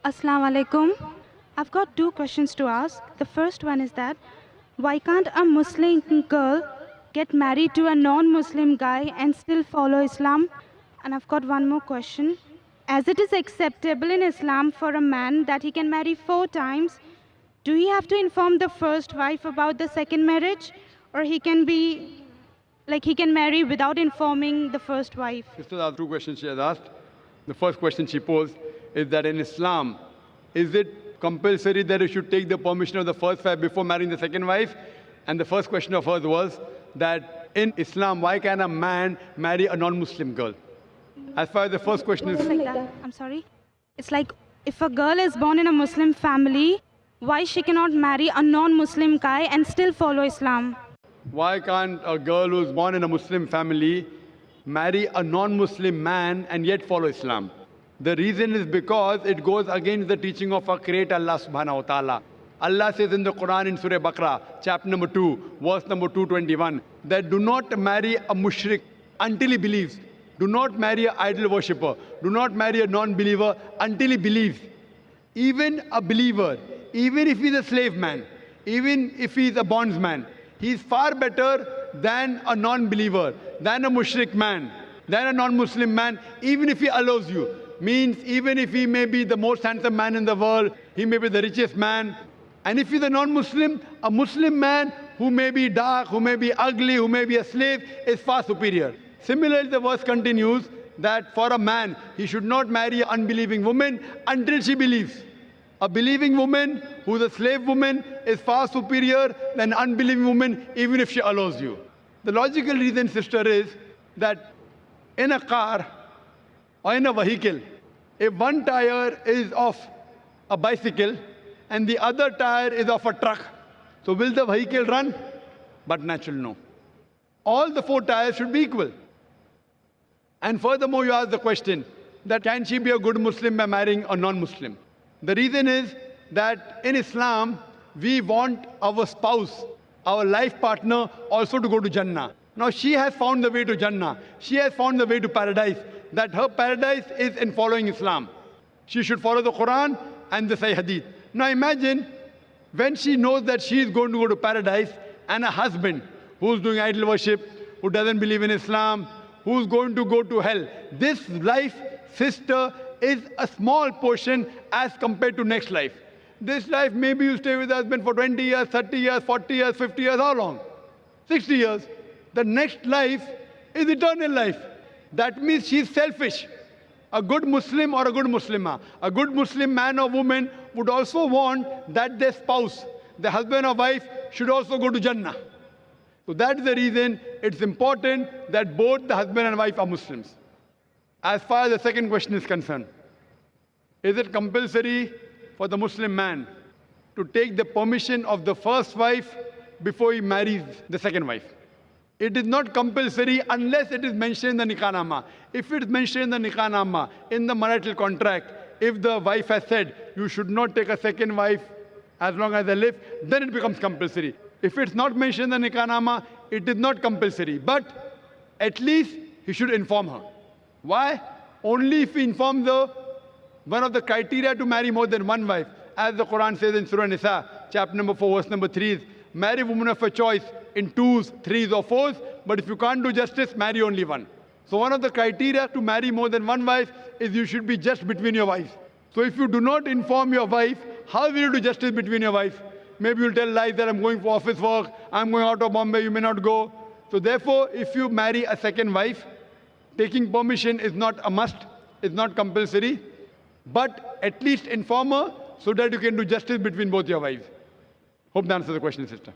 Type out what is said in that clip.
Assalamu alaikum. I've got two questions to ask. The first one is that why can't a Muslim girl get married to a non-Muslim guy and still follow Islam? And I've got one more question. As it is acceptable in Islam for a man that he can marry 4 times, do he have to inform the first wife about the second marriage? Or he can marry without informing the first wife? Sisters, are 2 questions she has asked. The first question she posed is that in Islam, is it compulsory that you should take the permission of the first wife before marrying the second wife? And the first question of hers was that in Islam, why can a man marry a non-Muslim girl? As far as the first question is... Like that. I'm sorry? It's like if a girl is born in a Muslim family, why she cannot marry a non-Muslim guy and still follow Islam? Why can't a girl who is born in a Muslim family marry a non-Muslim man and yet follow Islam? The reason is because it goes against the teaching of our Creator Allah subhanahu wa ta'ala. Allah says in the Quran in Surah Baqarah, chapter number 2, verse number 221, that do not marry a mushrik until he believes. Do not marry an idol worshipper. Do not marry a non-believer until he believes. Even a believer, even if he's a slave man, even if he's a bondsman, he's far better than a non-believer, than a mushrik man, than a non-Muslim man, even if he allows you. Means even if he may be the most handsome man in the world, he may be the richest man. And if he's a non-Muslim, a Muslim man who may be dark, who may be ugly, who may be a slave, is far superior. Similarly, the verse continues that for a man, he should not marry an unbelieving woman until she believes. A believing woman who's a slave woman is far superior than an unbelieving woman, even if she allows you. The logical reason, sister, is that in a car or in a vehicle, if one tire is of a bicycle and the other tire is of a truck, so will the vehicle run? But naturally, no. All the 4 tires should be equal. And furthermore, you ask the question that can she be a good Muslim by marrying a non-Muslim? The reason is that in Islam, we want our spouse, our life partner, also to go to Jannah. Now, she has found the way to Jannah. She has found the way to paradise. That her paradise is in following Islam. She should follow the Quran and the Sahih Hadith. Now, imagine when she knows that she is going to go to paradise and a husband who's doing idol worship, who doesn't believe in Islam, who's going to go to hell. This life, sister, is a small portion as compared to next life. This life, maybe you stay with the husband for 20 years, 30 years, 40 years, 50 years, how long? 60 years. The next life is eternal life. That means she's selfish. A good Muslim or a good Muslimah, a good Muslim man or woman would also want that their spouse, the husband or wife, should also go to Jannah. So that's the reason it's important that both the husband and wife are Muslims. As far as the second question is concerned, is it compulsory for the Muslim man to take the permission of the first wife before he marries the second wife? It is not compulsory unless it is mentioned in the Nikah. If it is mentioned in the Nikah, in the marital contract, if the wife has said, you should not take a second wife as long as I live, then it becomes compulsory. If it's not mentioned in the Nikah, it is not compulsory. But at least he should inform her. Why? Only if he informs her one of the criteria to marry more than one wife. As the Quran says in Surah Nisa, chapter number 4, verse number 3 is, marry women of a choice in 2s, 3s or 4s, but if you can't do justice, marry only one. So one of the criteria to marry more than one wife is you should be just between your wives. So if you do not inform your wife, how will you do justice between your wives? Maybe you'll tell lies that I'm going for office work, I'm going out of Bombay, you may not go. So therefore, if you marry a second wife, taking permission is not a must, it's not compulsory, but at least inform her so that you can do justice between both your wives. Hope that answers the question, sister.